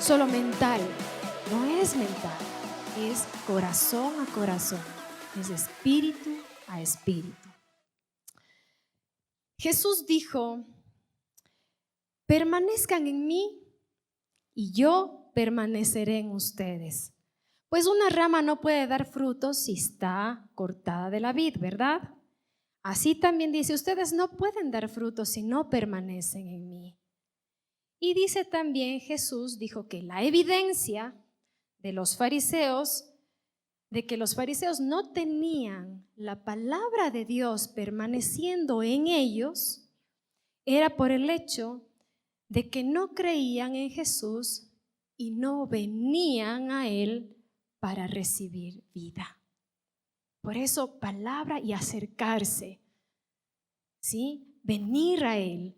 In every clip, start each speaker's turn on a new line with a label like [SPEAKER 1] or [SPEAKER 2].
[SPEAKER 1] solo mental. No es mental, es corazón a corazón, es espíritu a espíritu. Jesús dijo: permanezcan en mí y yo permaneceré en ustedes. Pues una rama no puede dar frutos si está cortada de la vid, ¿verdad? Así también dice, ustedes no pueden dar frutos si no permanecen en mí. Y dice también, Jesús dijo que la evidencia de los fariseos, de que los fariseos no tenían la palabra de Dios permaneciendo en ellos, era por el hecho de que no creían en Jesús y no venían a Él para recibir vida. Por eso, palabra y acercarse, ¿sí? Venir a Él.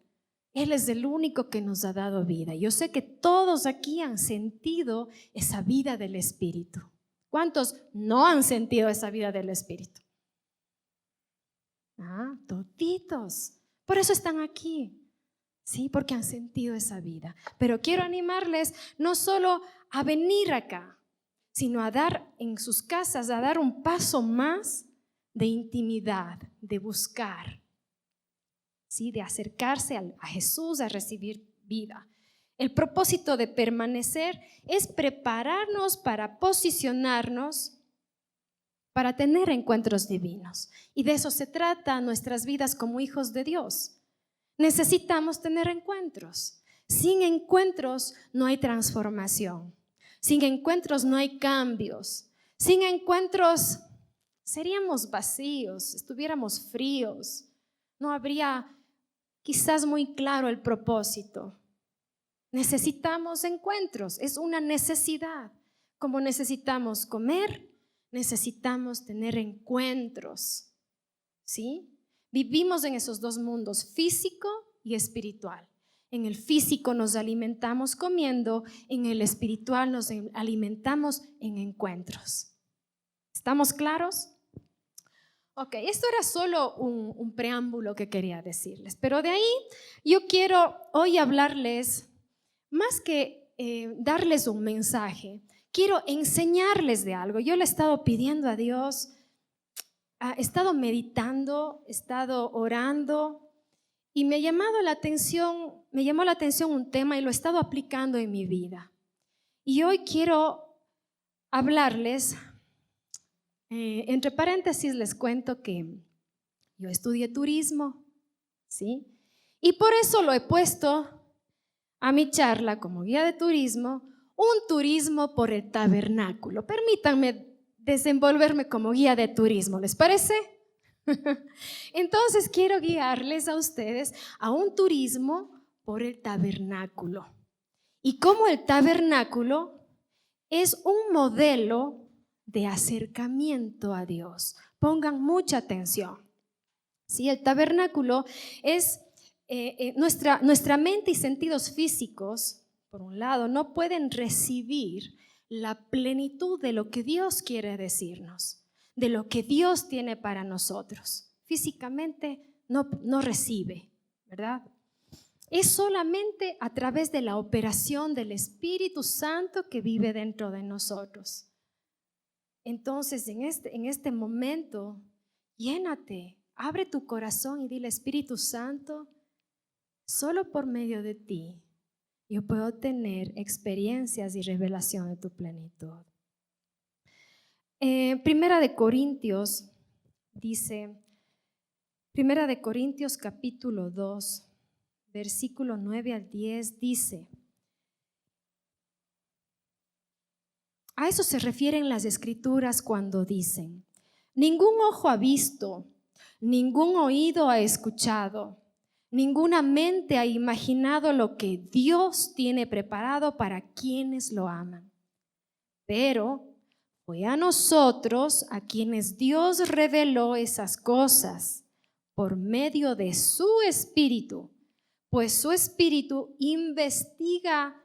[SPEAKER 1] Él es el único que nos ha dado vida. Yo sé que todos aquí han sentido esa vida del Espíritu. ¿Cuántos no han sentido esa vida del Espíritu? Toditos. Por eso están aquí. Sí, porque han sentido esa vida. Pero quiero animarles no solo a venir acá, sino a dar en sus casas, a dar un paso más de intimidad, de buscar, ¿sí? De acercarse a Jesús, a recibir vida. El propósito de permanecer es prepararnos para posicionarnos, para tener encuentros divinos. Y de eso se trata nuestras vidas como hijos de Dios. Necesitamos tener encuentros. Sin encuentros no hay transformación. Sin encuentros no hay cambios. Sin encuentros seríamos vacíos, estuviéramos fríos. No habría quizás muy claro el propósito. Necesitamos encuentros, es una necesidad. Como necesitamos comer, necesitamos tener encuentros, ¿sí? Vivimos en esos dos mundos, físico y espiritual. En el físico nos alimentamos comiendo, en el espiritual nos alimentamos en encuentros. ¿Estamos claros? Ok, esto era solo un preámbulo que quería decirles, pero de ahí yo quiero hoy hablarles, más que darles un mensaje, quiero enseñarles de algo. Yo le he estado pidiendo a Dios, he estado meditando, he estado orando y me llamó la atención un tema y lo he estado aplicando en mi vida. Y hoy quiero hablarles, entre paréntesis les cuento que yo estudié turismo, ¿sí? Y por eso lo he puesto a mi charla como guía de turismo, un turismo por el tabernáculo. Permítanme desenvolverme como guía de turismo, ¿les parece? Entonces quiero guiarles a ustedes a un turismo por el tabernáculo. Y como el tabernáculo es un modelo de acercamiento a Dios. Pongan mucha atención. ¿Sí? El tabernáculo es nuestra mente y sentidos físicos, por un lado, no pueden recibir la plenitud de lo que Dios quiere decirnos, de lo que Dios tiene para nosotros. Físicamente no recibe, ¿verdad? Es solamente a través de la operación del Espíritu Santo que vive dentro de nosotros. Entonces, en este momento, llénate, abre tu corazón y dile: Espíritu Santo, solo por medio de ti yo puedo tener experiencias y revelación de tu plenitud. Primera de Corintios dice, Primera de Corintios capítulo 2, versículo 9 al 10 dice, a eso se refieren las escrituras cuando dicen: ningún ojo ha visto, ningún oído ha escuchado, ninguna mente ha imaginado lo que Dios tiene preparado para quienes lo aman. Pero fue a nosotros a quienes Dios reveló esas cosas por medio de su Espíritu, pues su Espíritu investiga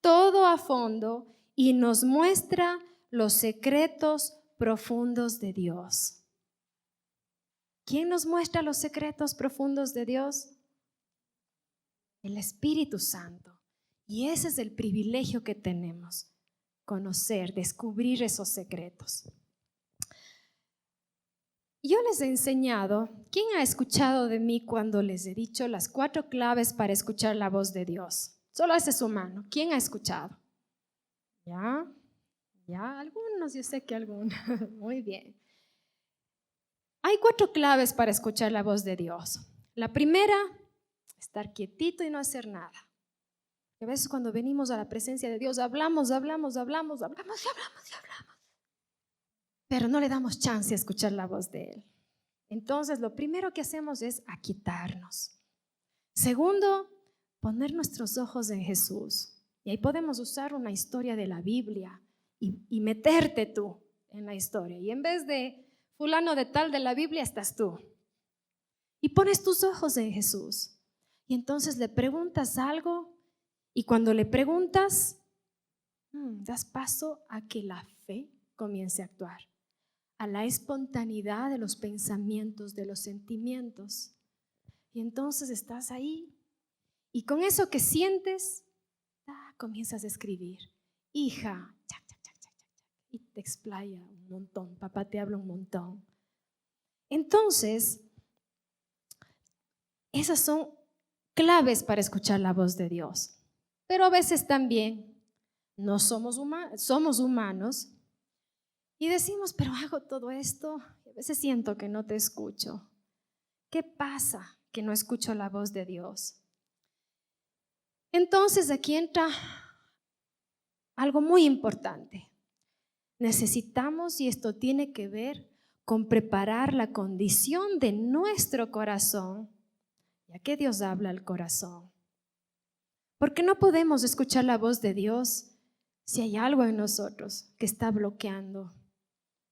[SPEAKER 1] todo a fondo y nos muestra los secretos profundos de Dios. ¿Quién nos muestra los secretos profundos de Dios? El Espíritu Santo. Y ese es el privilegio que tenemos, conocer, descubrir esos secretos. Yo les he enseñado, ¿quién ha escuchado de mí cuando les he dicho las 4 claves para escuchar la voz de Dios? Solo hace su mano. ¿Quién ha escuchado? ¿Ya? Algunos, yo sé que algunos. Muy bien. Hay 4 claves para escuchar la voz de Dios. La primera, estar quietito y no hacer nada. A veces cuando venimos a la presencia de Dios hablamos, pero no le damos chance a escuchar la voz de Él. Entonces, lo primero que hacemos es aquietarnos. Segundo, poner nuestros ojos en Jesús. Y ahí podemos usar una historia de la Biblia y meterte tú en la historia. Y en vez de fulano de tal de la Biblia, estás tú. Y pones tus ojos en Jesús. Y entonces le preguntas algo. Y cuando le preguntas, das paso a que la fe comience a actuar, a la espontaneidad de los pensamientos, de los sentimientos. Y entonces estás ahí y con eso que sientes, comienzas a escribir. Hija, y te explaya un montón, papá te habla un montón. Entonces, esas son claves para escuchar la voz de Dios. Pero a veces también no somos humanos y decimos, pero hago todo esto y a veces siento que no te escucho. ¿Qué pasa que no escucho la voz de Dios? Entonces aquí entra algo muy importante. Necesitamos, y esto tiene que ver con preparar la condición de nuestro corazón, ya que Dios habla al corazón. Porque no podemos escuchar la voz de Dios si hay algo en nosotros que está bloqueando.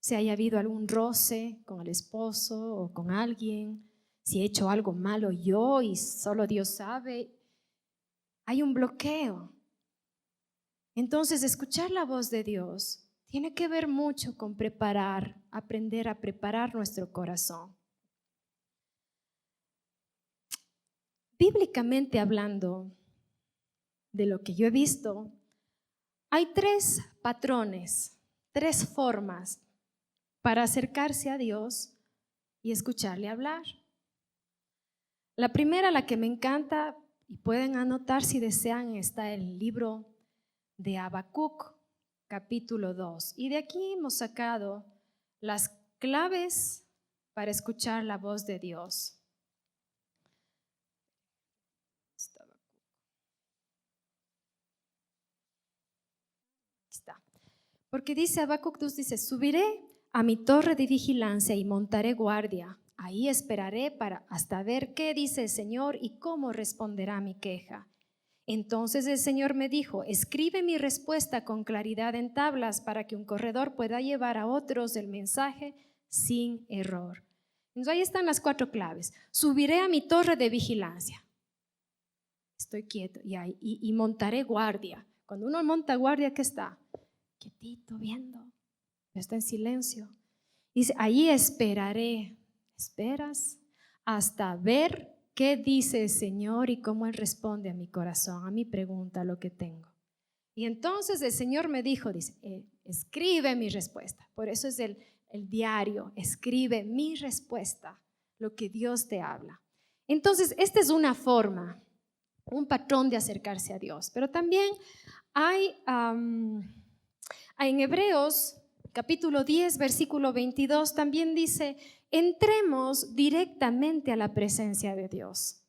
[SPEAKER 1] Si haya habido algún roce con el esposo o con alguien, si he hecho algo malo yo y solo Dios sabe, hay un bloqueo. Entonces, escuchar la voz de Dios tiene que ver mucho con aprender a preparar nuestro corazón. Bíblicamente hablando, de lo que yo he visto, hay 3 patrones, 3 formas para acercarse a Dios y escucharle hablar. La primera, la que me encanta, y pueden anotar si desean, está en el libro de Habacuc, capítulo 2. Y de aquí hemos sacado las claves para escuchar la voz de Dios. Está. Porque dice Habacuc 2, dice, subiré a mi torre de vigilancia y montaré guardia. Ahí esperaré hasta ver qué dice el Señor y cómo responderá mi queja. Entonces el Señor me dijo, escribe mi respuesta con claridad en tablas para que un corredor pueda llevar a otros el mensaje sin error. Entonces ahí están las 4 claves. Subiré a mi torre de vigilancia. Estoy quieto y montaré guardia. Cuando uno monta guardia, ¿qué está? Quietito, viendo. Está en silencio. Dice, ahí esperaré. Esperas hasta ver qué dice el Señor y cómo Él responde a mi corazón, a mi pregunta, a lo que tengo. Y entonces el Señor me dijo, dice, escribe mi respuesta. Por eso es el diario, escribe mi respuesta, lo que Dios te habla. Entonces, esta es una forma, un patrón de acercarse a Dios. Pero también hay en Hebreos capítulo 10, versículo 22, también dice, entremos directamente a la presencia de Dios,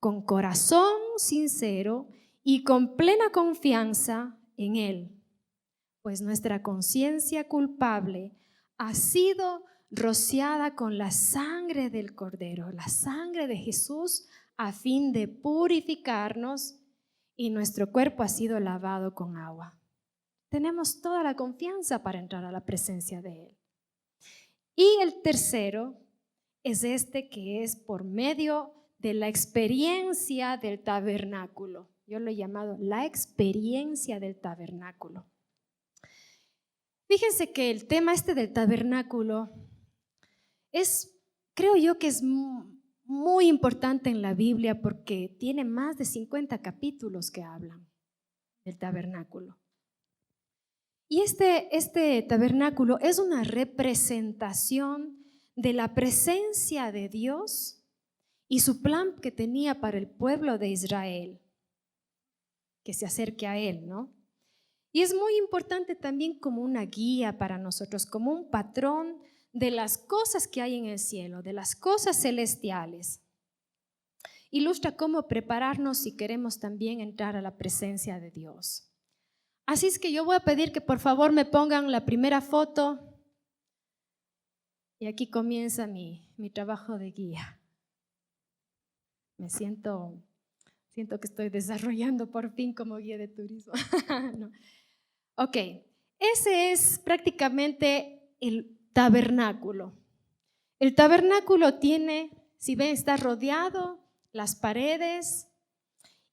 [SPEAKER 1] con corazón sincero y con plena confianza en Él, pues nuestra conciencia culpable ha sido rociada con la sangre del Cordero, la sangre de Jesús, a fin de purificarnos, y nuestro cuerpo ha sido lavado con agua. Tenemos toda la confianza para entrar a la presencia de Él. Y el tercero es que es por medio de la experiencia del tabernáculo. Yo lo he llamado la experiencia del tabernáculo. Fíjense que el tema del tabernáculo creo yo que es muy importante en la Biblia porque tiene más de 50 capítulos que hablan del tabernáculo. Y este tabernáculo es una representación de la presencia de Dios y su plan que tenía para el pueblo de Israel, que se acerque a Él, ¿no? Y es muy importante también como una guía para nosotros, como un patrón de las cosas que hay en el cielo, de las cosas celestiales. Ilustra cómo prepararnos si queremos también entrar a la presencia de Dios. Así es que yo voy a pedir que por favor me pongan la primera foto. Y aquí comienza mi trabajo de guía. Me siento que estoy desarrollando por fin como guía de turismo. No. Ok, ese es prácticamente el tabernáculo. El tabernáculo tiene, si ven, está rodeado las paredes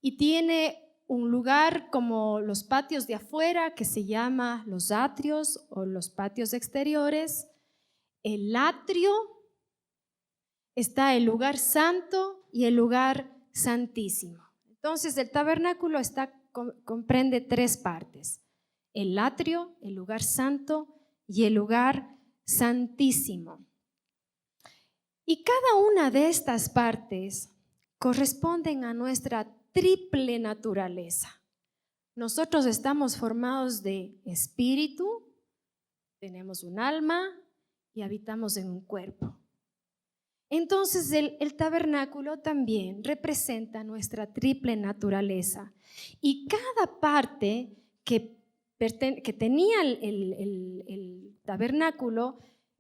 [SPEAKER 1] y tiene un lugar como los patios de afuera que se llama los atrios o los patios exteriores. El atrio, está el lugar santo y el lugar santísimo. Entonces el tabernáculo comprende tres partes: el atrio, el lugar santo y el lugar santísimo. Y cada una de estas partes corresponden a nuestra triple naturaleza. Nosotros estamos formados de espíritu, tenemos un alma y habitamos en un cuerpo. Entonces el tabernáculo también representa nuestra triple naturaleza y cada parte que tenía el tabernáculo,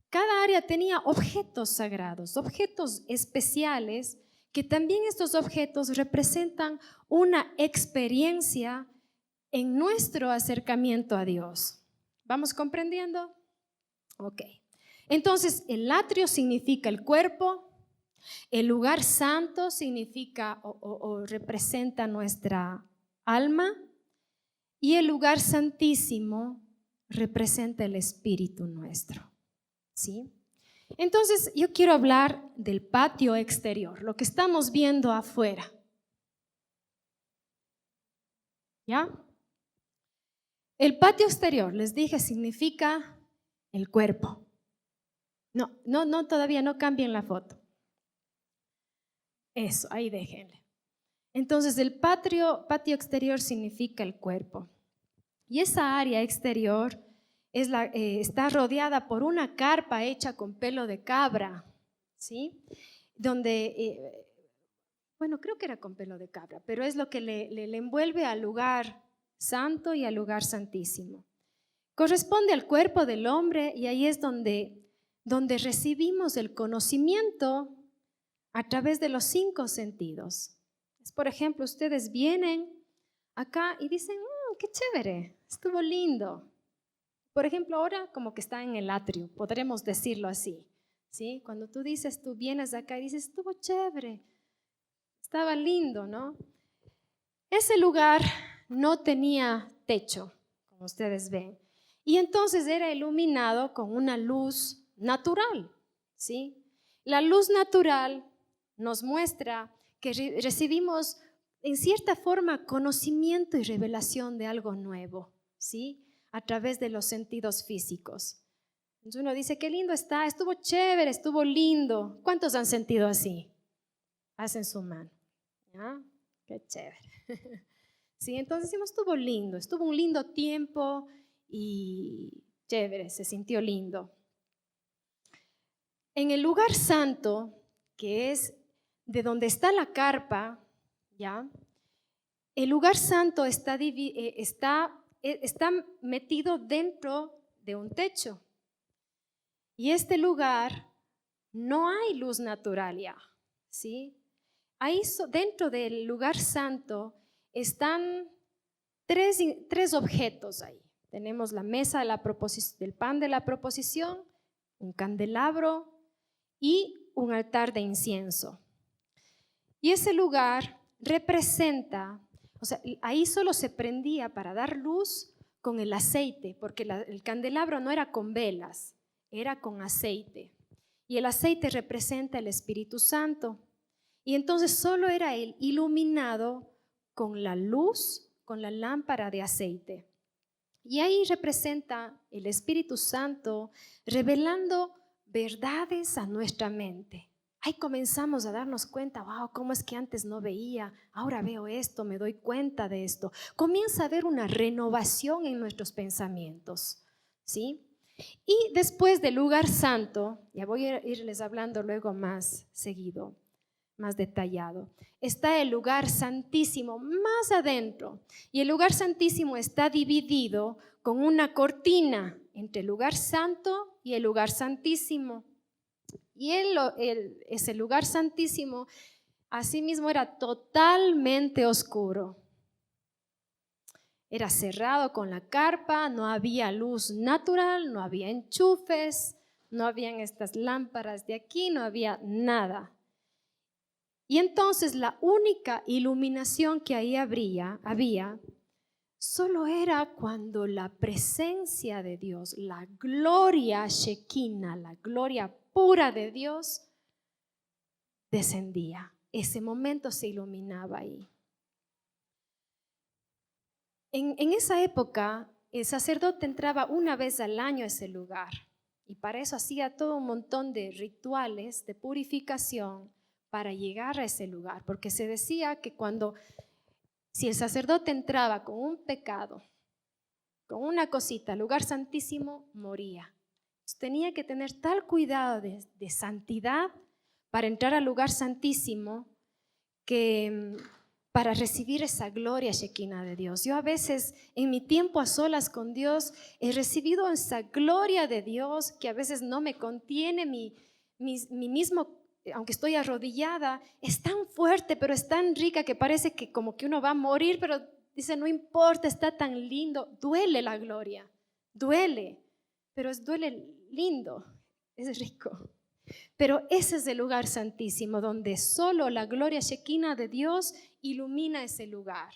[SPEAKER 1] cada área tenía objetos sagrados, objetos especiales, que también estos objetos representan una experiencia en nuestro acercamiento a Dios. ¿Vamos comprendiendo? Ok. Entonces, el atrio significa el cuerpo, el lugar santo significa o representa nuestra alma y el lugar santísimo representa el espíritu nuestro. ¿Sí? Entonces, yo quiero hablar del patio exterior, lo que estamos viendo afuera. ¿Ya? El patio exterior, les dije, significa el cuerpo. No, todavía no cambien la foto. Eso, ahí déjenle. Entonces, el patio exterior significa el cuerpo. Y esa área exterior está rodeada por una carpa hecha con pelo de cabra, ¿sí? Donde, creo que era con pelo de cabra, pero es lo que le envuelve al lugar santo y al lugar santísimo. Corresponde al cuerpo del hombre y ahí es donde recibimos el conocimiento a través de los 5 sentidos. Por ejemplo, ustedes vienen acá y dicen, qué chévere, estuvo lindo. Por ejemplo, ahora como que está en el atrio, podremos decirlo así, ¿sí? Cuando tú vienes acá y dices, estuvo chévere, estaba lindo, ¿no? Ese lugar no tenía techo, como ustedes ven, y entonces era iluminado con una luz natural, ¿sí? La luz natural nos muestra que recibimos en cierta forma conocimiento y revelación de algo nuevo, ¿sí? A través de los sentidos físicos. Entonces uno dice, qué lindo está, estuvo chévere, estuvo lindo. ¿Cuántos han sentido así? Hacen su mano. ¿Ya? Qué chévere. Sí, entonces decimos, estuvo lindo, estuvo un lindo tiempo y chévere, se sintió lindo. En el lugar santo, que es de donde está la carpa, ¿ya? El lugar santo está metido dentro de un techo. Y este lugar no hay luz natural ya, ¿sí? Ahí dentro del lugar santo están tres objetos ahí. Tenemos la mesa del pan de la proposición, un candelabro y un altar de incienso. Y ese lugar representa, ahí solo se prendía para dar luz con el aceite, porque el candelabro no era con velas, era con aceite. Y el aceite representa el Espíritu Santo. Y entonces solo era él iluminado con la luz, con la lámpara de aceite. Y ahí representa el Espíritu Santo revelando verdades a nuestra mente. Ahí comenzamos a darnos cuenta, wow, cómo es que antes no veía, ahora veo esto, me doy cuenta de esto. Comienza a haber una renovación en nuestros pensamientos, ¿sí? Y después del lugar santo, ya voy a irles hablando luego más seguido, más detallado, está el lugar santísimo más adentro. Y el lugar santísimo está dividido con una cortina entre el lugar santo y el lugar santísimo. Y ese lugar santísimo, asimismo, era totalmente oscuro. Era cerrado con la carpa, no había luz natural, no había enchufes, no habían estas lámparas de aquí, no había nada. Y entonces la única iluminación que ahí había solo era cuando la presencia de Dios, la gloria Shekinah, la gloria pura de Dios, descendía. Ese momento se iluminaba ahí. En esa época, el sacerdote entraba una vez al año a ese lugar y para eso hacía todo un montón de rituales de purificación para llegar a ese lugar, porque se decía que si el sacerdote entraba con un pecado, con una cosita al lugar santísimo, moría. Entonces, tenía que tener tal cuidado de santidad para entrar al lugar santísimo que para recibir esa gloria Shekinah de Dios. Yo a veces en mi tiempo a solas con Dios he recibido esa gloria de Dios que a veces no me contiene mi mismo, aunque estoy arrodillada, es tan fuerte, pero es tan rica que parece que como que uno va a morir, pero dice, no importa, está tan lindo. Duele la gloria, duele, pero duele lindo, es rico. Pero ese es el lugar santísimo donde solo la gloria Shekinah de Dios ilumina ese lugar.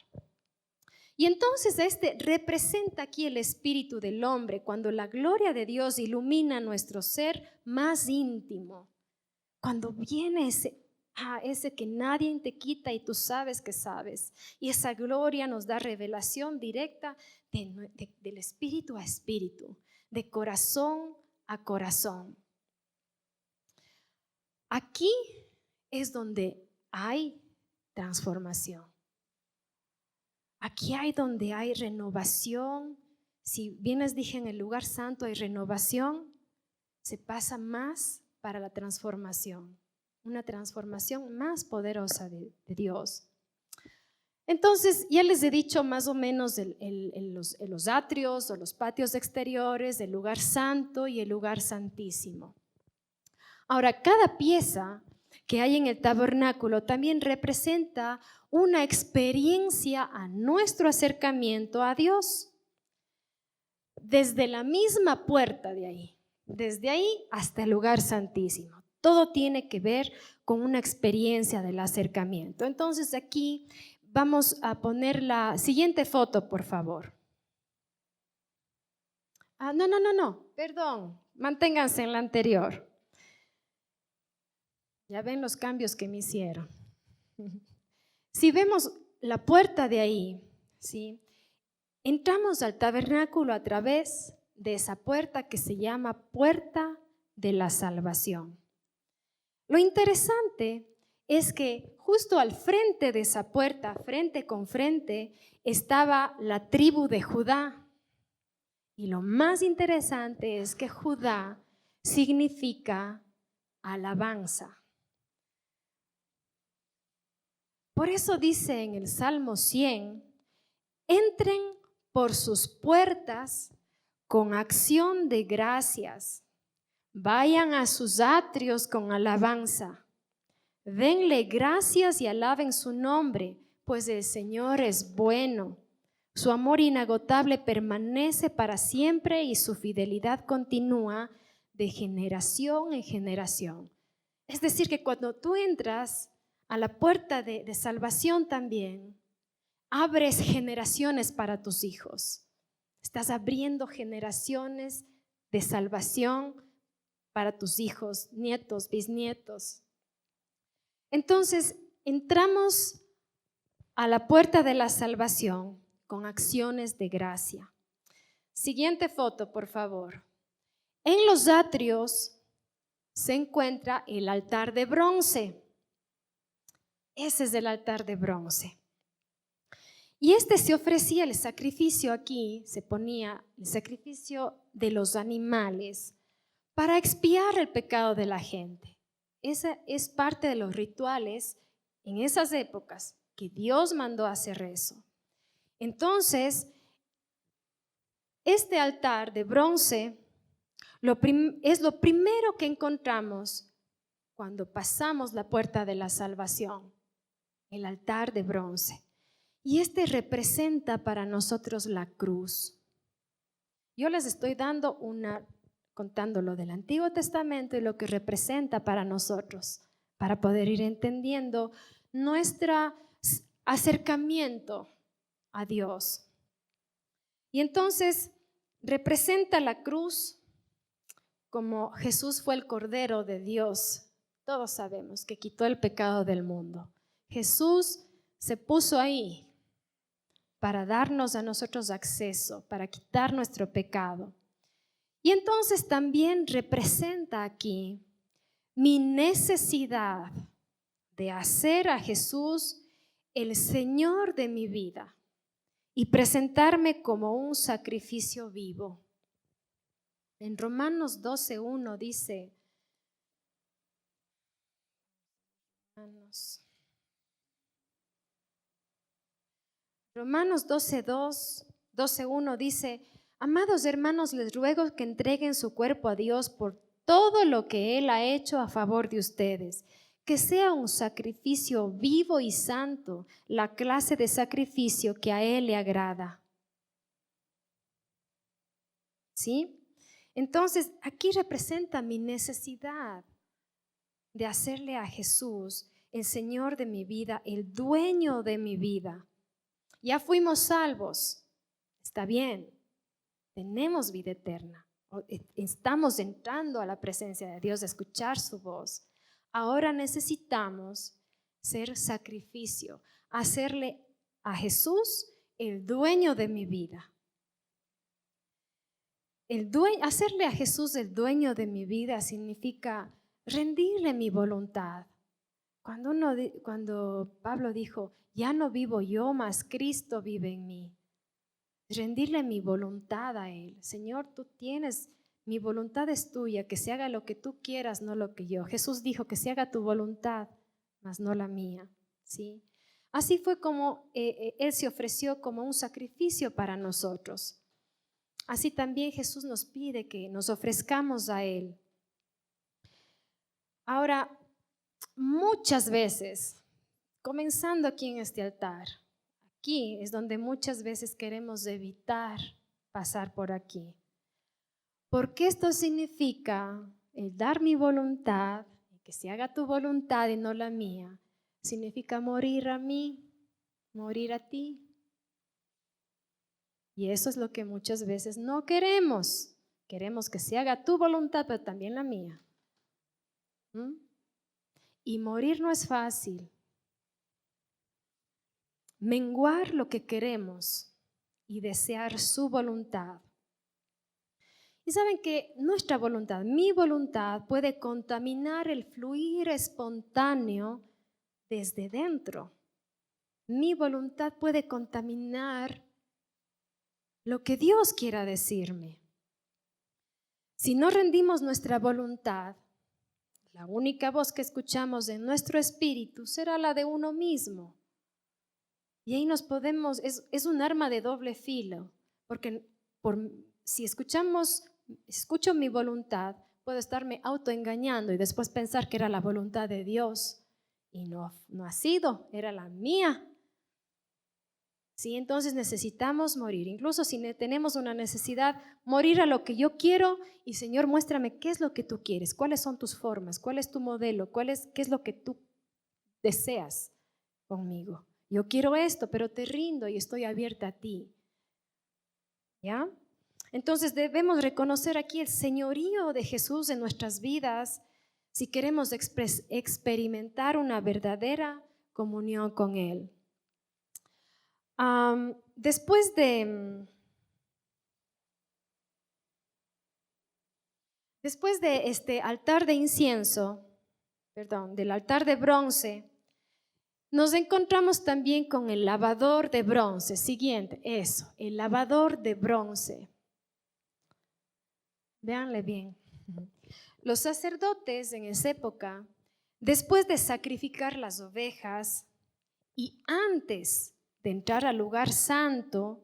[SPEAKER 1] Y entonces representa aquí el espíritu del hombre cuando la gloria de Dios ilumina nuestro ser más íntimo. Cuando viene ese que nadie te quita y tú sabes que sabes. Y esa gloria nos da revelación directa del espíritu a espíritu, de corazón a corazón. Aquí es donde hay transformación. Aquí hay donde hay renovación. Si bien les dije en el lugar santo hay renovación, se pasa más para la transformación, una transformación más poderosa de Dios. Entonces, ya les he dicho más o menos los atrios o los patios exteriores, el lugar santo y el lugar santísimo. Ahora, cada pieza que hay en el tabernáculo también representa una experiencia a nuestro acercamiento a Dios. Desde la misma puerta de ahí, desde ahí hasta el lugar santísimo. Todo tiene que ver con una experiencia del acercamiento. Entonces aquí vamos a poner la siguiente foto, por favor. No, perdón, manténganse en la anterior. Ya ven los cambios que me hicieron. Si vemos la puerta de ahí, ¿sí? Entramos al tabernáculo a través de esa puerta que se llama Puerta de la Salvación. Lo interesante es que justo al frente de esa puerta, frente con frente, estaba la tribu de Judá. Y lo más interesante es que Judá significa alabanza. Por eso dice en el Salmo 100, entren por sus puertas con acción de gracias, vayan a sus atrios con alabanza, denle gracias y alaben su nombre, pues el Señor es bueno, su amor inagotable permanece para siempre y su fidelidad continúa de generación en generación. Es decir, que cuando tú entras a la puerta de salvación también, abres generaciones para tus hijos. Estás abriendo generaciones de salvación para tus hijos, nietos, bisnietos. Entonces, entramos a la puerta de la salvación con acciones de gracia. Siguiente foto, por favor. En los atrios se encuentra el altar de bronce. Ese es el altar de bronce. Y se ofrecía el sacrificio aquí, se ponía el sacrificio de los animales para expiar el pecado de la gente. Esa es parte de los rituales en esas épocas que Dios mandó a hacer eso. Entonces, este altar de bronce es lo primero que encontramos cuando pasamos la puerta de la salvación, el altar de bronce. Y representa para nosotros la cruz. Yo les estoy contando lo del Antiguo Testamento y lo que representa para nosotros, para poder ir entendiendo nuestro acercamiento a Dios. Y entonces representa la cruz como Jesús fue el Cordero de Dios. Todos sabemos que quitó el pecado del mundo. Jesús se puso ahí para darnos a nosotros acceso, para quitar nuestro pecado. Y entonces también representa aquí mi necesidad de hacer a Jesús el Señor de mi vida y presentarme como un sacrificio vivo. En Romanos 12:1 dice, Romanos 12:1 dice, amados hermanos, les ruego que entreguen su cuerpo a Dios por todo lo que Él ha hecho a favor de ustedes, que sea un sacrificio vivo y santo, la clase de sacrificio que a Él le agrada. ¿Sí? Entonces, aquí representa mi necesidad de hacerle a Jesús el Señor de mi vida, el dueño de mi vida. Ya fuimos salvos, está bien, tenemos vida eterna, estamos entrando a la presencia de Dios, a escuchar su voz. Ahora necesitamos ser sacrificio, hacerle a Jesús el dueño de mi vida. Hacerle a Jesús el dueño de mi vida significa rendirle mi voluntad. Cuando Pablo dijo, ya no vivo yo, mas Cristo vive en mí. Rendirle mi voluntad a Él. Señor, tú tienes, mi voluntad es tuya, que se haga lo que tú quieras, no lo que yo. Jesús dijo que se haga tu voluntad, mas no la mía. ¿Sí? Así fue como Él se ofreció como un sacrificio para nosotros. Así también Jesús nos pide que nos ofrezcamos a Él. Ahora, muchas veces, comenzando aquí en este altar, aquí es donde muchas veces queremos evitar pasar por aquí. Porque esto significa el dar mi voluntad, que se haga tu voluntad y no la mía, significa morir a mí, morir a ti. Y eso es lo que muchas veces no queremos. Queremos que se haga tu voluntad, pero también la mía. Y morir no es fácil. Menguar lo que queremos y desear su voluntad. Y saben que nuestra voluntad, mi voluntad, puede contaminar el fluir espontáneo desde dentro. Mi voluntad puede contaminar lo que Dios quiera decirme. Si no rendimos nuestra voluntad, la única voz que escuchamos en nuestro espíritu será la de uno mismo. Y ahí es un arma de doble filo, porque si escucho mi voluntad, puedo estarme autoengañando y después pensar que era la voluntad de Dios. Y no ha sido, era la mía. Sí, entonces necesitamos morir, incluso si tenemos una necesidad, morir a lo que yo quiero y Señor, muéstrame qué es lo que tú quieres, cuáles son tus formas, cuál es tu modelo, qué es lo que tú deseas conmigo. Yo quiero esto, pero te rindo y estoy abierta a ti. ¿Ya? Entonces debemos reconocer aquí el señorío de Jesús en nuestras vidas, si queremos experimentar una verdadera comunión con Él. Después de este altar de incienso, del altar de bronce, nos encontramos también con el lavador de bronce. Siguiente, eso, el lavador de bronce. Véanle bien. Los sacerdotes en esa época, después de sacrificar las ovejas y antes de entrar al lugar santo,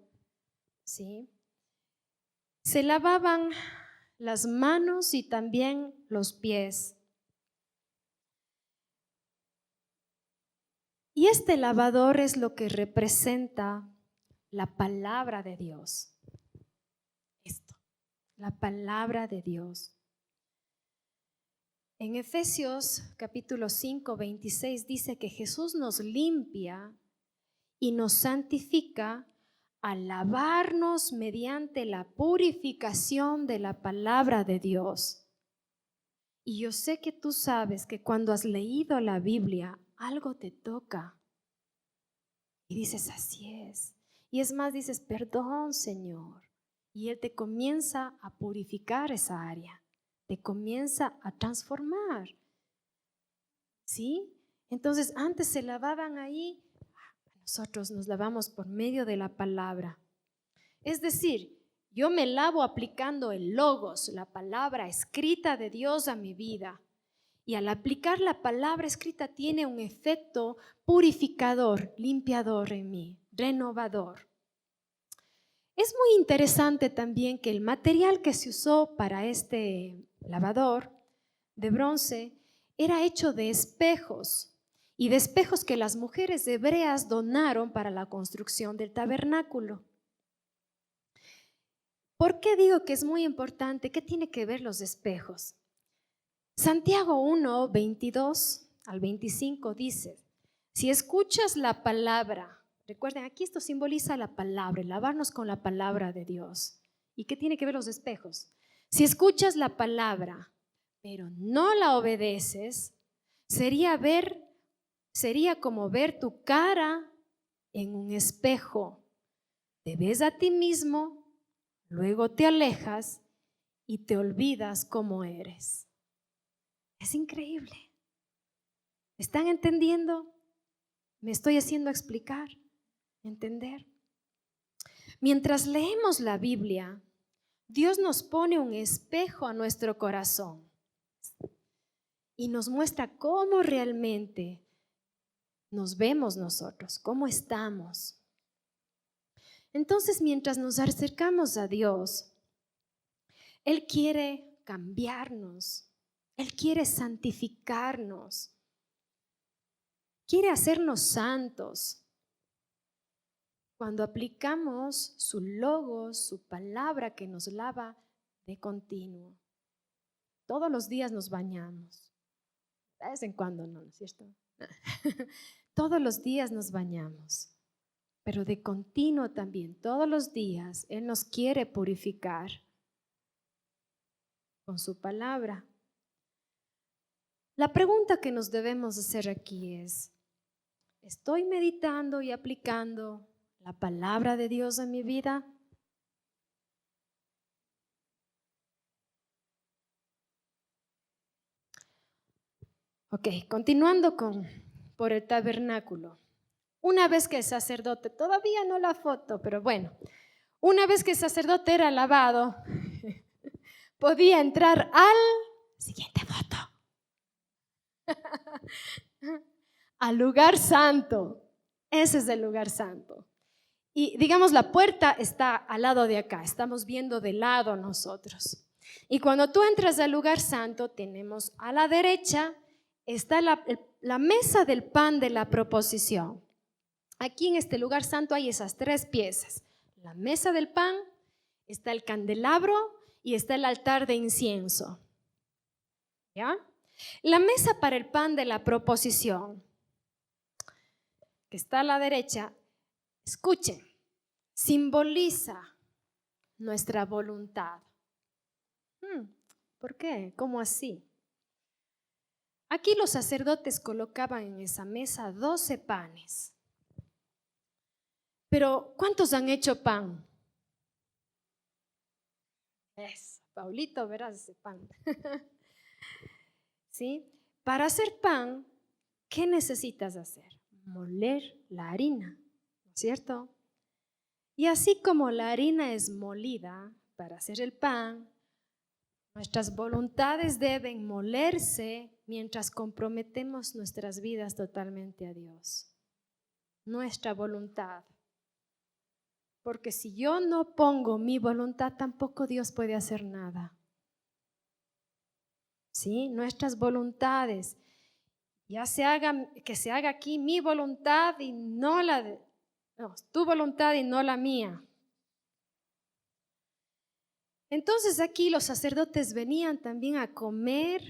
[SPEAKER 1] ¿sí?, se lavaban las manos y también los pies. Y este lavador es lo que representa la palabra de Dios. Esto, la palabra de Dios. En Efesios capítulo 5, 26 dice que Jesús nos limpia y nos santifica al lavarnos mediante la purificación de la palabra de Dios. Y yo sé que tú sabes que cuando has leído la Biblia, algo te toca. Y dices, así es. Y es más, dices, perdón, Señor. Y Él te comienza a purificar esa área. Te comienza a transformar. ¿Sí? Entonces, antes se lavaban ahí, nosotros nos lavamos por medio de la palabra. Es decir, yo me lavo aplicando el logos, la palabra escrita de Dios a mi vida. Y al aplicar la palabra escrita tiene un efecto purificador, limpiador en mí, renovador. Es muy interesante también que el material que se usó para este lavador de bronce era hecho de espejos y de espejos que las mujeres hebreas donaron para la construcción del tabernáculo. ¿Por qué digo que es muy importante? ¿Qué tiene que ver los espejos? Santiago 1, 22 al 25 dice, si escuchas la palabra, recuerden, aquí esto simboliza la palabra, lavarnos con la palabra de Dios. ¿Y qué tiene que ver los espejos? Si escuchas la palabra, pero no la obedeces, sería como ver tu cara en un espejo. Te ves a ti mismo, luego te alejas y te olvidas cómo eres. Es increíble. ¿Están entendiendo? ¿Me estoy haciendo explicar? ¿Entender? Mientras leemos la Biblia, Dios nos pone un espejo a nuestro corazón y nos muestra cómo realmente nos vemos nosotros, cómo estamos. Entonces, mientras nos acercamos a Dios, Él quiere cambiarnos. Él quiere santificarnos, quiere hacernos santos. Cuando aplicamos su logos, su palabra que nos lava de continuo. Todos los días nos bañamos. De vez en cuando no, ¿no es cierto? Todos los días nos bañamos, pero de continuo también. Todos los días Él nos quiere purificar con su palabra. La pregunta que nos debemos hacer aquí es, ¿estoy meditando y aplicando la palabra de Dios en mi vida? Ok, continuando por el tabernáculo. Una vez que el sacerdote, todavía no la foto, pero bueno, una vez que el sacerdote era lavado, podía entrar al siguiente foto. Al lugar santo. Ese es el lugar santo. Y digamos, la puerta está al lado de acá, estamos viendo de lado nosotros. Y cuando tú entras al lugar santo, tenemos a la derecha, está la mesa del pan de la proposición. Aquí en este lugar santo hay esas tres piezas. La mesa del pan, está el candelabro y está el altar de incienso. ¿Ya? La mesa para el pan de la proposición, que está a la derecha, escuchen, simboliza nuestra voluntad. ¿Por qué? ¿Cómo así? Aquí los sacerdotes colocaban en esa mesa 12 panes. Pero ¿cuántos han hecho pan? Paulito, verás ese pan. ¿Sí? Para hacer pan, ¿qué necesitas hacer? Moler la harina, ¿no es cierto? Y así como la harina es molida para hacer el pan, nuestras voluntades deben molerse mientras comprometemos nuestras vidas totalmente a Dios. Nuestra voluntad. Porque si yo no pongo mi voluntad, tampoco Dios puede hacer nada. ¿Sí? Nuestras voluntades. Que se haga aquí mi voluntad y no tu voluntad y no la mía. Entonces aquí los sacerdotes venían también a comer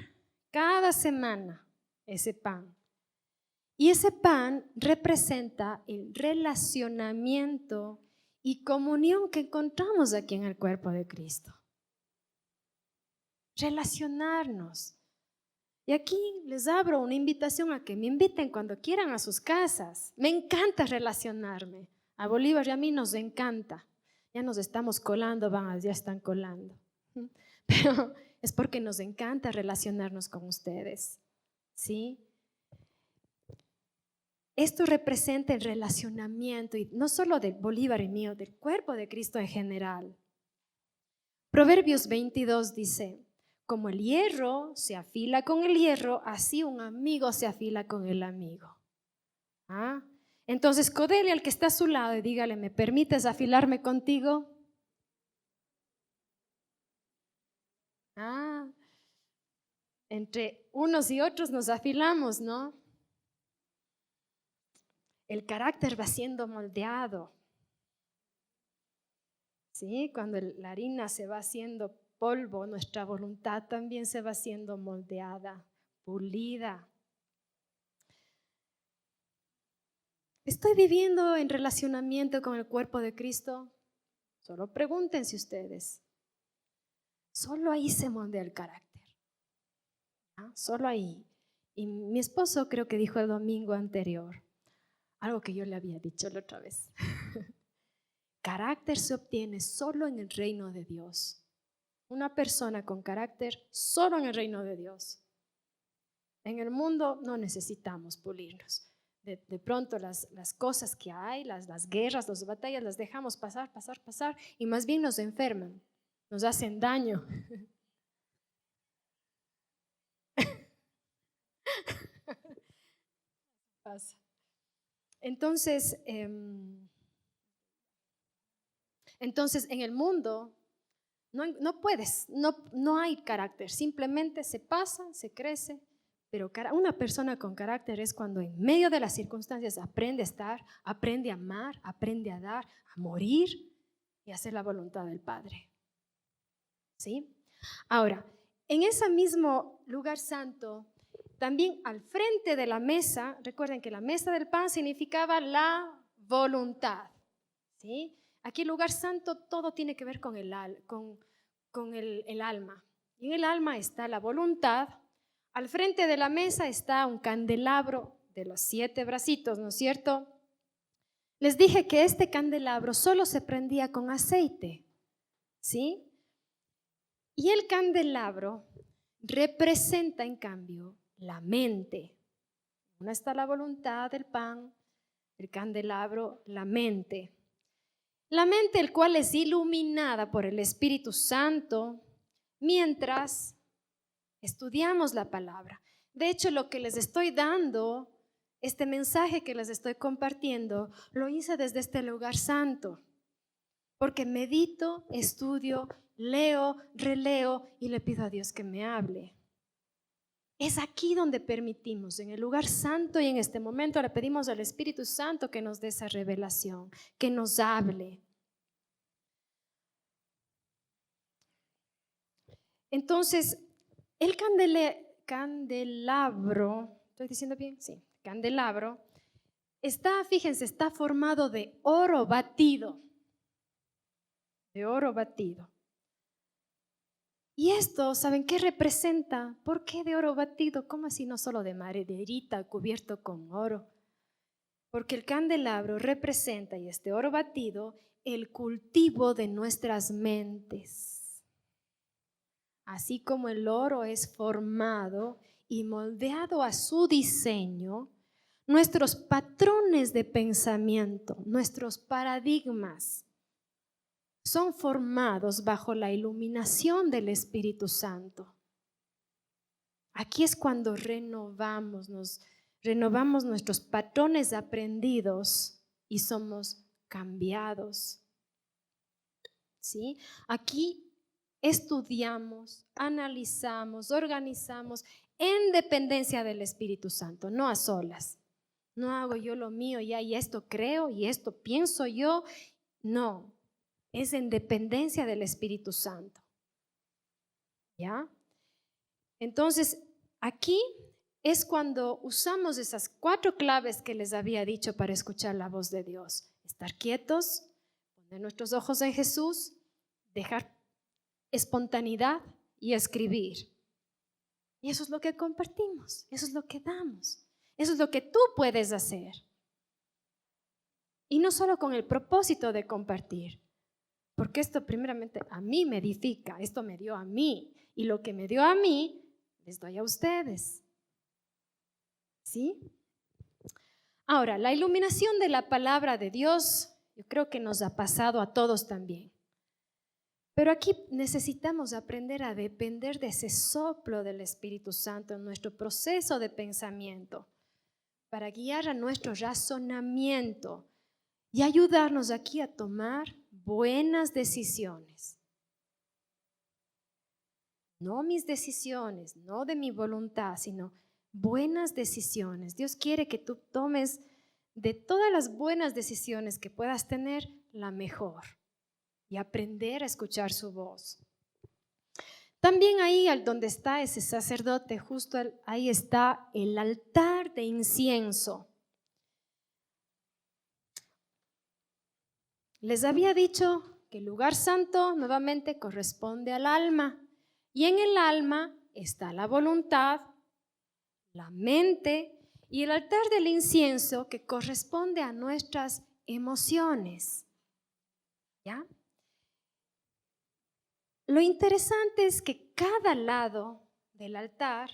[SPEAKER 1] cada semana ese pan. Y ese pan representa el relacionamiento y comunión que encontramos aquí en el cuerpo de Cristo. Relacionarnos. Y aquí les abro una invitación a que me inviten cuando quieran a sus casas. Me encanta relacionarme. A Bolívar y a mí nos encanta. Ya nos estamos colando, ya están colando. Pero es porque nos encanta relacionarnos con ustedes. ¿Sí? Esto representa el relacionamiento, y no solo de Bolívar y mío, del cuerpo de Cristo en general. Proverbios 22 dice: como el hierro se afila con el hierro, así un amigo se afila con el amigo. ¿Ah? Entonces, codele al que está a su lado y dígale: ¿me permites afilarme contigo? Entre unos y otros nos afilamos, ¿no? El carácter va siendo moldeado. ¿Sí? Cuando la harina se va haciendo polvo, nuestra voluntad también se va siendo moldeada, pulida. ¿Estoy viviendo en relacionamiento con el cuerpo de Cristo? Solo pregúntense ustedes. Solo ahí se moldea el carácter. Solo ahí. Y mi esposo creo que dijo el domingo anterior algo que yo le había dicho la otra vez. Carácter se obtiene solo en el reino de Dios. Una persona con carácter solo en el reino de Dios. En el mundo no necesitamos pulirnos. De pronto las cosas que hay, las guerras, las batallas, las dejamos pasar y más bien nos enferman, nos hacen daño. Entonces en el mundo no puedes, no hay carácter, simplemente se pasa, se crece, pero una persona con carácter es cuando en medio de las circunstancias aprende a estar, aprende a amar, aprende a dar, a morir y a hacer la voluntad del Padre. ¿Sí? Ahora, en ese mismo lugar santo, también al frente de la mesa, recuerden que la mesa del pan significaba la voluntad. ¿Sí? Aquí el lugar santo todo tiene que ver con el alma. Y en el alma está la voluntad. Al frente de la mesa está un candelabro de los 7 bracitos, ¿no es cierto? Les dije que este candelabro solo se prendía con aceite, ¿sí? Y el candelabro representa, en cambio, la mente. Una está la voluntad del pan, el candelabro, la mente. La mente, el cual es iluminada por el Espíritu Santo mientras estudiamos la palabra. De hecho, lo que les estoy dando, este mensaje que les estoy compartiendo, lo hice desde este lugar santo, porque medito, estudio, leo, releo y le pido a Dios que me hable. Es aquí donde permitimos, en el lugar santo, y en este momento le pedimos al Espíritu Santo que nos dé esa revelación, que nos hable. Entonces, el candelabro, ¿estoy diciendo bien? Sí, candelabro, fíjense, está formado de oro batido. De oro batido. Y esto, ¿saben qué representa? ¿Por qué de oro batido? ¿Cómo así no solo de maderita cubierto con oro? Porque el candelabro representa, y este oro batido, el cultivo de nuestras mentes. Así como el oro es formado y moldeado a su diseño, nuestros patrones de pensamiento, nuestros paradigmas, son formados bajo la iluminación del Espíritu Santo. Aquí es cuando renovamos nuestros patrones aprendidos y somos cambiados. ¿Sí? Aquí estudiamos, analizamos, organizamos en dependencia del Espíritu Santo, no a solas. No hago yo lo mío ya y esto creo y esto pienso yo. No, es en dependencia del Espíritu Santo. ¿Ya? Entonces, aquí es cuando usamos esas 4 claves que les había dicho para escuchar la voz de Dios. Estar quietos, poner nuestros ojos en Jesús, dejar espontaneidad y escribir. Y eso es lo que compartimos, eso es lo que damos, eso es lo que tú puedes hacer. Y no solo con el propósito de compartir, porque esto primeramente a mí me edifica, esto me dio a mí, y lo que me dio a mí, les doy a ustedes. ¿Sí? Ahora, la iluminación de la palabra de Dios, yo creo que nos ha pasado a todos también. Pero aquí necesitamos aprender a depender de ese soplo del Espíritu Santo en nuestro proceso de pensamiento, para guiar a nuestro razonamiento y ayudarnos aquí a tomar buenas decisiones. No mis decisiones, no de mi voluntad, sino buenas decisiones. Dios quiere que tú tomes de todas las buenas decisiones que puedas tener, la mejor y aprender a escuchar su voz. También ahí donde está ese sacerdote, justo ahí está el altar de incienso. Les había dicho que el lugar santo nuevamente corresponde al alma. Y en el alma está la voluntad, la mente y el altar del incienso que corresponde a nuestras emociones. ¿Ya? Lo interesante es que cada lado del altar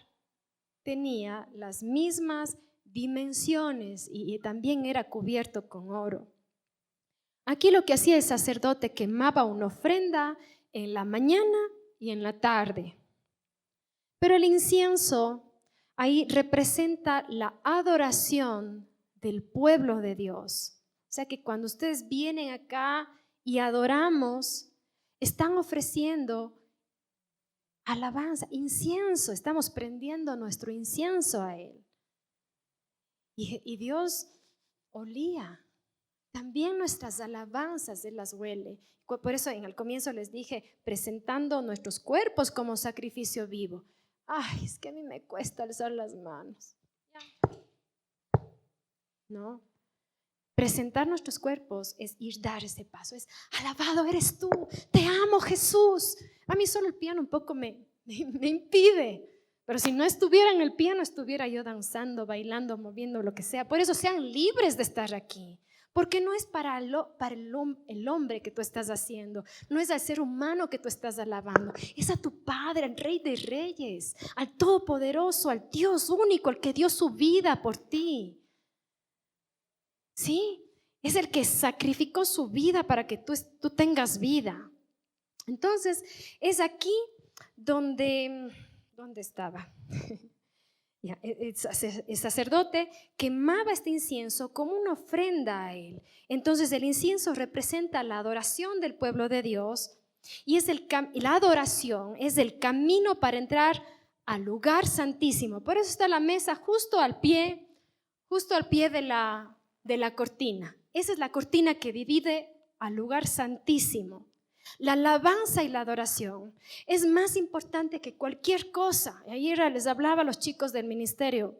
[SPEAKER 1] tenía las mismas dimensiones y también era cubierto con oro. Aquí lo que hacía el sacerdote, quemaba una ofrenda en la mañana y en la tarde. Pero el incienso ahí representa la adoración del pueblo de Dios. O sea que cuando ustedes vienen acá y adoramos, están ofreciendo alabanza, incienso, estamos prendiendo nuestro incienso a Él. Y Dios olía. También nuestras alabanzas Él las huele. Por eso en el comienzo les dije, presentando nuestros cuerpos como sacrificio vivo. Ay, es que a mí me cuesta alzar las manos. No. Presentar nuestros cuerpos es ir dar ese paso. Es alabado eres tú. Te amo, Jesús. A mí solo el piano un poco me impide. Pero si no estuviera en el piano, estuviera yo danzando, bailando, moviendo, lo que sea. Por eso sean libres de estar aquí. Porque no es para el hombre que tú estás haciendo, no es al ser humano que tú estás alabando, es a tu Padre, al Rey de Reyes, al Todopoderoso, al Dios único, al que dio su vida por ti. Sí, es el que sacrificó su vida para que tú tengas vida. Entonces, es aquí ¿dónde estaba? El sacerdote quemaba este incienso como una ofrenda a Él. Entonces el incienso representa la adoración del pueblo de Dios y la adoración es el camino para entrar al lugar santísimo. Por eso está la mesa justo al pie de la cortina. Esa es la cortina que divide al lugar santísimo. La alabanza y la adoración es más importante que cualquier cosa. Ayer les hablaba a los chicos del ministerio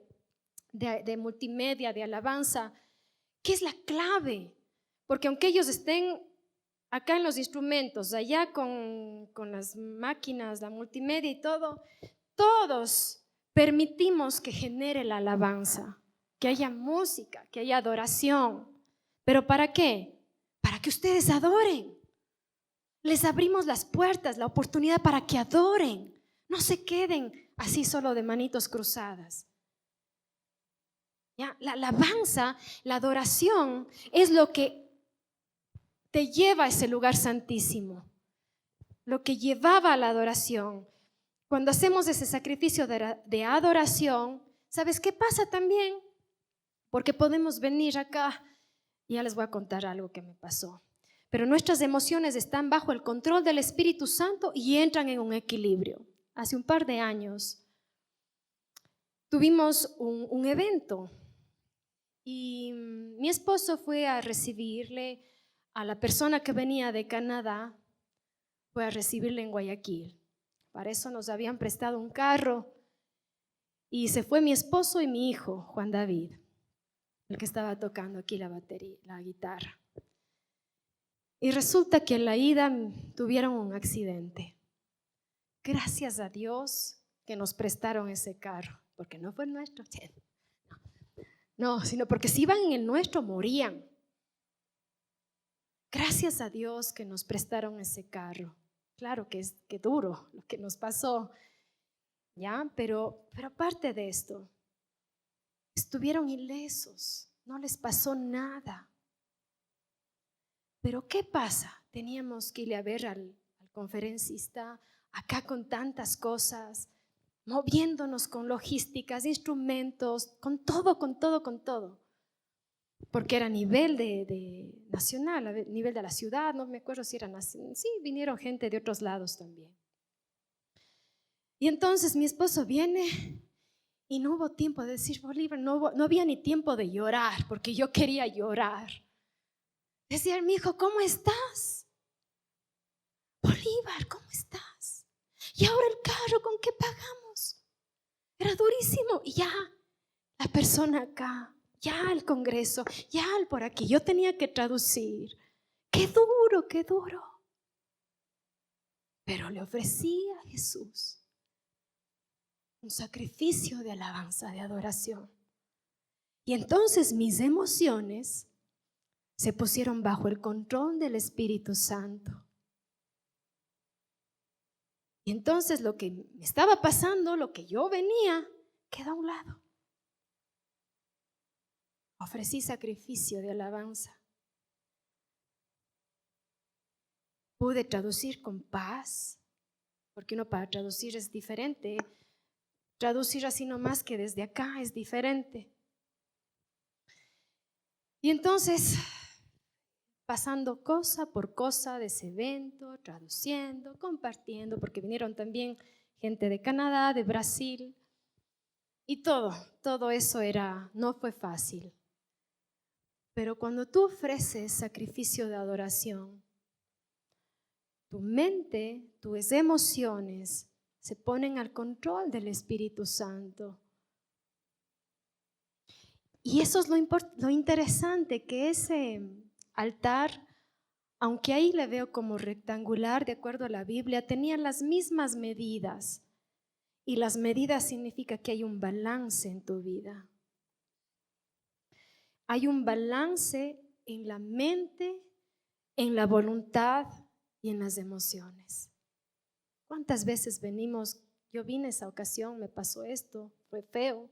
[SPEAKER 1] de multimedia, de alabanza, que es la clave. Porque aunque ellos estén acá en los instrumentos, allá con las máquinas, la multimedia y todo, todos permitimos que genere la alabanza, que haya música, que haya adoración. ¿Pero para qué? Para que ustedes adoren. Les abrimos las puertas, la oportunidad para que adoren. No se queden así solo de manitos cruzadas. ¿Ya? La alabanza, la adoración es lo que te lleva a ese lugar santísimo, lo que llevaba a la adoración. Cuando hacemos ese sacrificio de adoración, ¿sabes qué pasa también? Porque podemos venir acá, y ya les voy a contar algo que me pasó. Pero nuestras emociones están bajo el control del Espíritu Santo y entran en un equilibrio. Hace un par de años tuvimos un evento y mi esposo fue a recibirle a la persona que venía de Canadá, fue a recibirle en Guayaquil. Para eso nos habían prestado un carro y se fue mi esposo y mi hijo, Juan David, el que estaba tocando aquí la batería, la guitarra. Y resulta que en la ida tuvieron un accidente. Gracias a Dios que nos prestaron ese carro, porque no fue nuestro. No, sino porque si iban en el nuestro morían. Gracias a Dios que nos prestaron ese carro. Claro que es que duro lo que nos pasó, ¿ya? Pero aparte de esto, estuvieron ilesos, no les pasó nada. Pero ¿qué pasa? Teníamos que ir a ver al conferencista acá con tantas cosas, moviéndonos con logísticas, instrumentos, con todo. Porque era a nivel de nacional, a nivel de la ciudad, no me acuerdo si era nacional. Sí, vinieron gente de otros lados también. Y entonces mi esposo viene y no hubo tiempo de decir, Bolívar, no había ni tiempo de llorar, porque yo quería llorar. Decía, mi hijo, ¿cómo estás? Bolívar, ¿cómo estás? Y ahora el carro, ¿con qué pagamos? Era durísimo. Y ya, la persona acá, ya el Congreso, ya el por aquí. Yo tenía que traducir. Qué duro, qué duro. Pero le ofrecí a Jesús un sacrificio de alabanza, de adoración. Y entonces mis emociones se pusieron bajo el control del Espíritu Santo. Y entonces lo que me estaba pasando, lo que yo venía, quedó a un lado. Ofrecí sacrificio de alabanza. Pude traducir con paz, porque uno para traducir es diferente. Traducir así nomás que desde acá es diferente. Y entonces, pasando cosa por cosa de ese evento, traduciendo, compartiendo, porque vinieron también gente de Canadá, de Brasil, y todo eso no fue fácil. Pero cuando tú ofreces sacrificio de adoración, tu mente, tus emociones se ponen al control del Espíritu Santo. Y eso es lo interesante, que ese altar, aunque ahí le veo como rectangular de acuerdo a la Biblia, tenía las mismas medidas. Y las medidas significa que hay un balance en tu vida. Hay un balance en la mente, en la voluntad y en las emociones. ¿Cuántas veces venimos? Yo vine esa ocasión, me pasó esto, fue feo.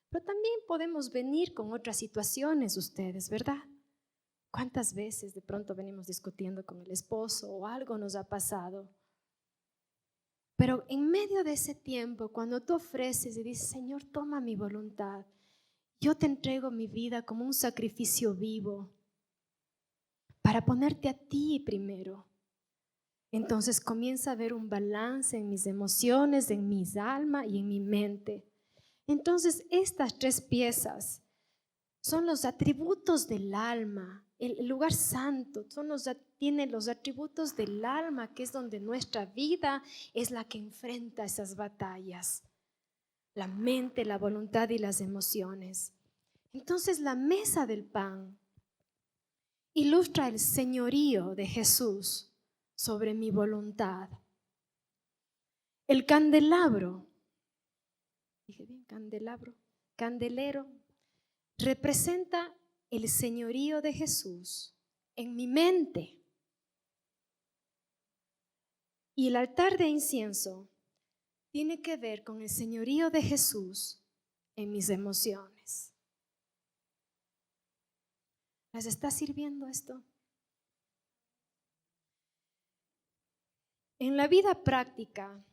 [SPEAKER 1] Pero también podemos venir con otras situaciones ustedes, ¿verdad? ¿Cuántas veces de pronto venimos discutiendo con el esposo o algo nos ha pasado? Pero en medio de ese tiempo, cuando tú ofreces y dices, Señor, toma mi voluntad, yo te entrego mi vida como un sacrificio vivo para ponerte a ti primero. Entonces comienza a haber un balance en mis emociones, en mis alma y en mi mente. Entonces estas tres piezas son los atributos del alma. El lugar santo tiene los atributos del alma, que es donde nuestra vida es la que enfrenta esas batallas. La mente, la voluntad y las emociones. Entonces la mesa del pan ilustra el señorío de Jesús sobre mi voluntad. El candelabro, dije bien, candelero, representa el señorío de Jesús en mi mente. Y el altar de incienso tiene que ver con el señorío de Jesús en mis emociones. ¿Les está sirviendo esto? En la vida práctica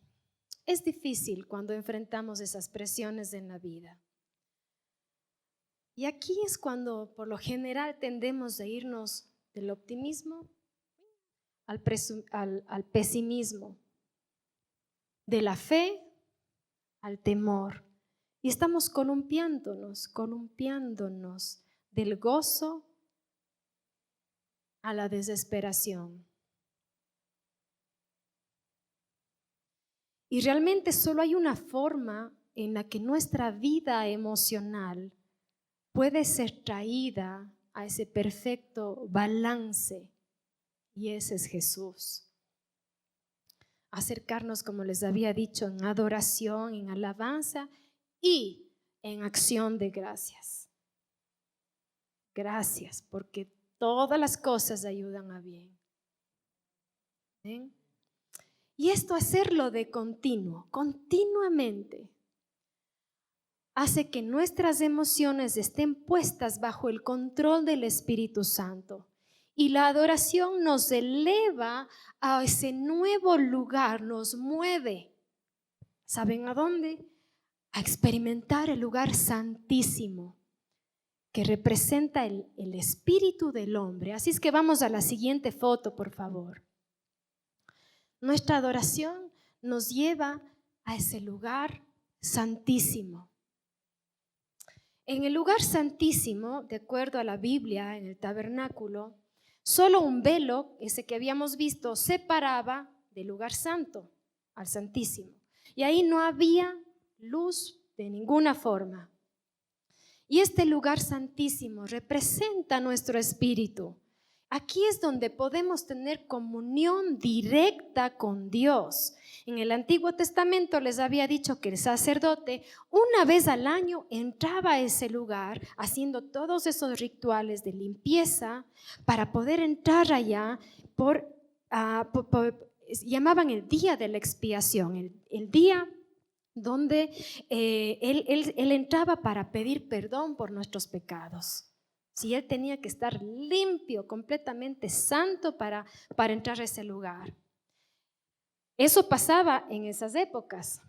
[SPEAKER 1] es difícil cuando enfrentamos esas presiones en la vida. Y aquí es cuando por lo general tendemos a irnos del optimismo al pesimismo, de la fe al temor. Y estamos columpiándonos del gozo a la desesperación. Y realmente solo hay una forma en la que nuestra vida emocional puede ser traída a ese perfecto balance, y ese es Jesús. Acercarnos, como les había dicho, en adoración, en alabanza y en acción de gracias. Gracias, porque todas las cosas ayudan a bien. ¿Ven? Y esto hacerlo de continuo, continuamente, hace que nuestras emociones estén puestas bajo el control del Espíritu Santo. Y la adoración nos eleva a ese nuevo lugar, nos mueve. ¿Saben a dónde? A experimentar el lugar santísimo, que representa el espíritu del hombre. Así es que vamos a la siguiente foto, por favor. Nuestra adoración nos lleva a ese lugar santísimo. En el lugar santísimo, de acuerdo a la Biblia, en el tabernáculo, solo un velo, ese que habíamos visto, separaba del lugar santo al santísimo. Y ahí no había luz de ninguna forma. Y este lugar santísimo representa nuestro espíritu. Aquí es donde podemos tener comunión directa con Dios. En el Antiguo Testamento les había dicho que el sacerdote una vez al año entraba a ese lugar haciendo todos esos rituales de limpieza para poder entrar allá llamaban el día de la expiación, el día donde él entraba para pedir perdón por nuestros pecados. Si él tenía que estar limpio, completamente santo para entrar a ese lugar. Eso pasaba en esas épocas.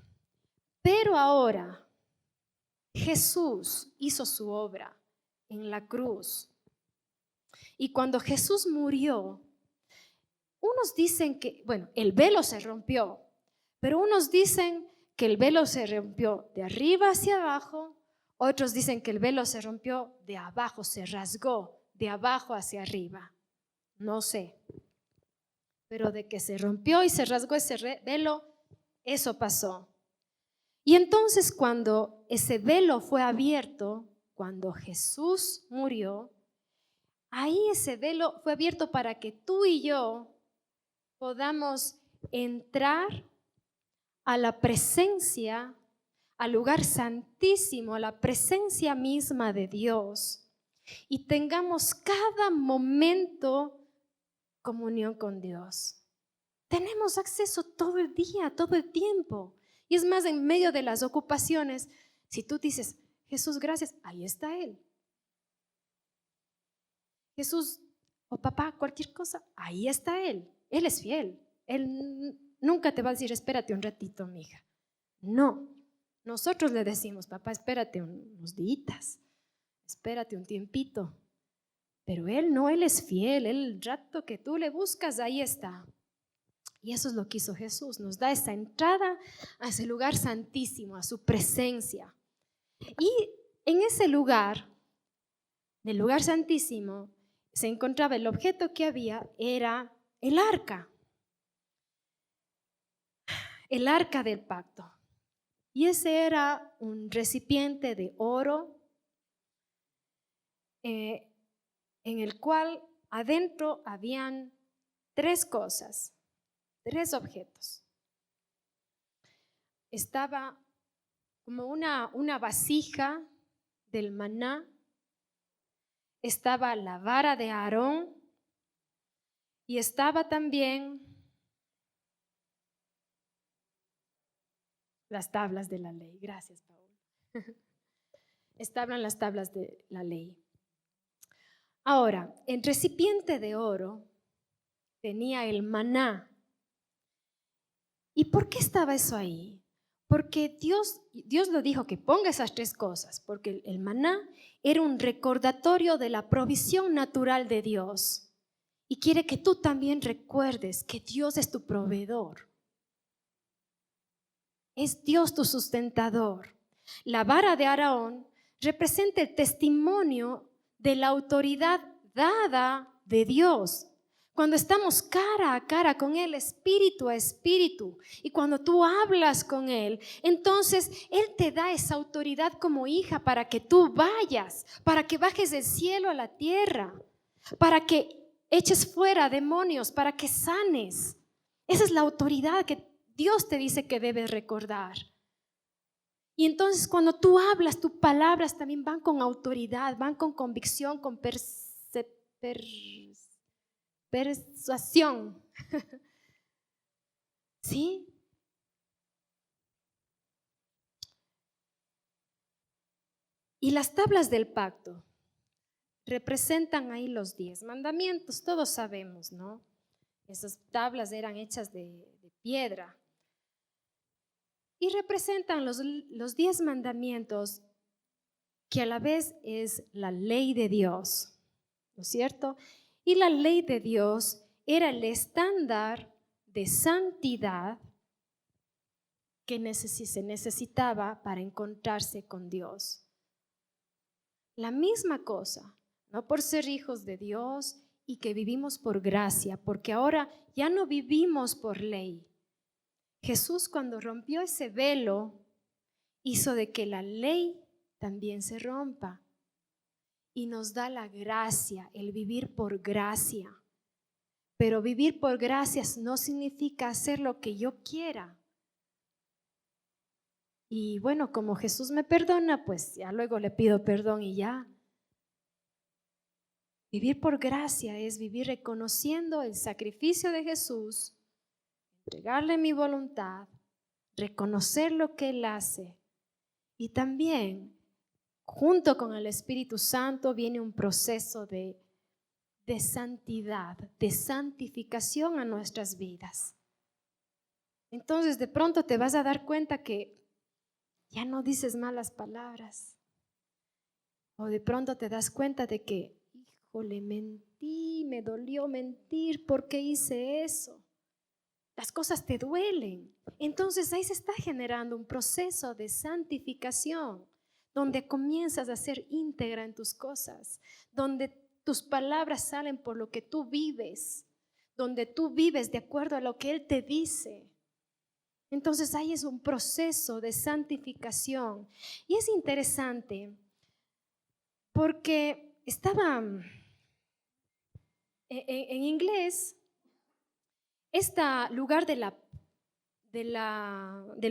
[SPEAKER 1] Pero ahora Jesús hizo su obra en la cruz. Y cuando Jesús murió, unos dicen que, el velo se rompió, pero unos dicen que el velo se rompió de arriba hacia abajo. Otros dicen que el velo se rompió de abajo, se rasgó de abajo hacia arriba. No sé. Pero de que se rompió y se rasgó ese velo, eso pasó. Y entonces cuando ese velo fue abierto, cuando Jesús murió, ahí ese velo fue abierto para que tú y yo podamos entrar a la presencia, al lugar santísimo, a la presencia misma de Dios, y tengamos cada momento comunión con Dios. Tenemos acceso todo el día, todo el tiempo. Y es más, en medio de las ocupaciones, si tú dices, Jesús, gracias, ahí está Él. Jesús, papá, cualquier cosa, ahí está Él. Él es fiel. Él nunca te va a decir, espérate un ratito, mija. No. Nosotros le decimos, papá, espérate unos días, espérate un tiempito. Pero Él no, Él es fiel. El rato que tú le buscas, ahí está. Y eso es lo que hizo Jesús. Nos da esa entrada a ese lugar santísimo, a su presencia. Y en ese lugar, del lugar santísimo, se encontraba el objeto que había, era el arca del pacto. Y ese era un recipiente de oro en el cual adentro habían 3 cosas, 3 objetos. Estaba como una vasija del maná, estaba la vara de Aarón y estaba también las tablas de la ley. Gracias, Paul. Estaban las tablas de la ley. Ahora, el recipiente de oro tenía el maná. ¿Y por qué estaba eso ahí? Porque Dios lo dijo que ponga esas 3 cosas, porque el maná era un recordatorio de la provisión natural de Dios. Y quiere que tú también recuerdes que Dios es tu proveedor. Es Dios tu sustentador. La vara de Aarón representa el testimonio de la autoridad dada de Dios. Cuando estamos cara a cara con Él, espíritu a espíritu, y cuando tú hablas con Él, entonces Él te da esa autoridad como hija para que tú vayas, para que bajes del cielo a la tierra, para que eches fuera demonios, para que sanes. Esa es la autoridad que Dios te dice que debes recordar. Y entonces cuando tú hablas, tus palabras también van con autoridad, van con convicción, con persuasión. ¿Sí? Y las tablas del pacto representan ahí los 10 mandamientos, todos sabemos, ¿no? Esas tablas eran hechas de piedra. Y representan los 10 mandamientos, que a la vez es la ley de Dios, ¿no es cierto? Y la ley de Dios era el estándar de santidad que se necesitaba para encontrarse con Dios. La misma cosa, no por ser hijos de Dios y que vivimos por gracia, porque ahora ya no vivimos por ley. Jesús, cuando rompió ese velo, hizo de que la ley también se rompa y nos da la gracia, el vivir por gracia. Pero vivir por gracias no significa hacer lo que yo quiera. Y bueno, como Jesús me perdona, pues ya luego le pido perdón y ya. Vivir por gracia es vivir reconociendo el sacrificio de Jesús, entregarle mi voluntad, reconocer lo que Él hace. Y también, junto con el Espíritu Santo, viene un proceso de santidad, de santificación a nuestras vidas. Entonces, de pronto te vas a dar cuenta que ya no dices malas palabras. O de pronto te das cuenta de que, híjole, mentí, me dolió mentir, ¿por qué hice eso? Las cosas te duelen. Entonces ahí se está generando un proceso de santificación, donde comienzas a ser íntegra en tus cosas, donde tus palabras salen por lo que tú vives, donde tú vives de acuerdo a lo que Él te dice. Entonces ahí es un proceso de santificación. Y es interesante porque estaba en inglés, este lugar del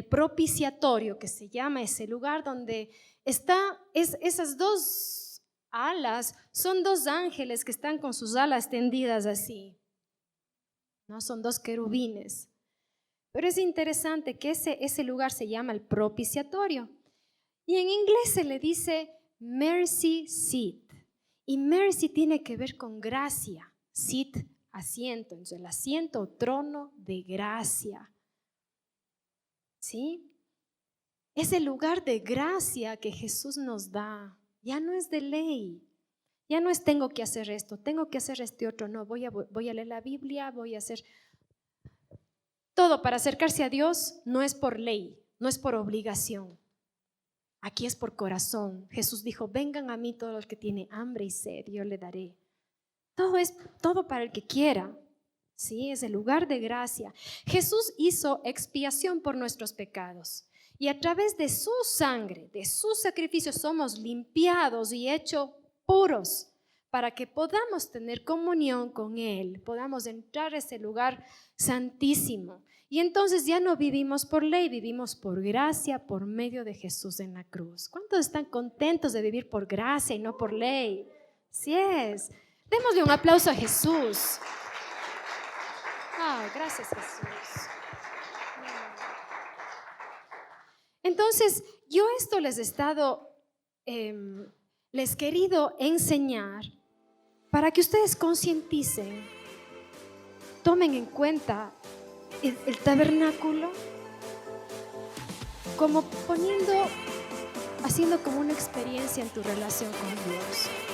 [SPEAKER 1] propiciatorio, que se llama ese lugar donde esas 2 alas, son 2 ángeles que están con sus alas tendidas así, ¿no? Son 2 querubines. Pero es interesante que ese lugar se llama el propiciatorio. Y en inglés se le dice mercy seat. Y mercy tiene que ver con gracia. Seat, asiento. Entonces el asiento o trono de gracia. ¿Sí? Es el lugar de gracia que Jesús nos da. Ya no es de ley. Ya no es tengo que hacer esto, tengo que hacer este otro. No, voy a leer la Biblia, voy a hacer... Todo para acercarse a Dios no es por ley, no es por obligación. Aquí es por corazón. Jesús dijo, vengan a mí todos los que tienen hambre y sed, yo le daré. Todo para el que quiera. Sí, es el lugar de gracia. Jesús hizo expiación por nuestros pecados. Y a través de su sangre, de su sacrificio, somos limpiados y hechos puros para que podamos tener comunión con Él, podamos entrar a ese lugar santísimo. Y entonces ya no vivimos por ley, vivimos por gracia, por medio de Jesús en la cruz. ¿Cuántos están contentos de vivir por gracia y no por ley? Sí es. Démosle un aplauso a Jesús. Gracias, Jesús. Entonces, yo esto les he estado, les he querido enseñar para que ustedes concienticen, tomen en cuenta el tabernáculo como haciendo como una experiencia en tu relación con Dios.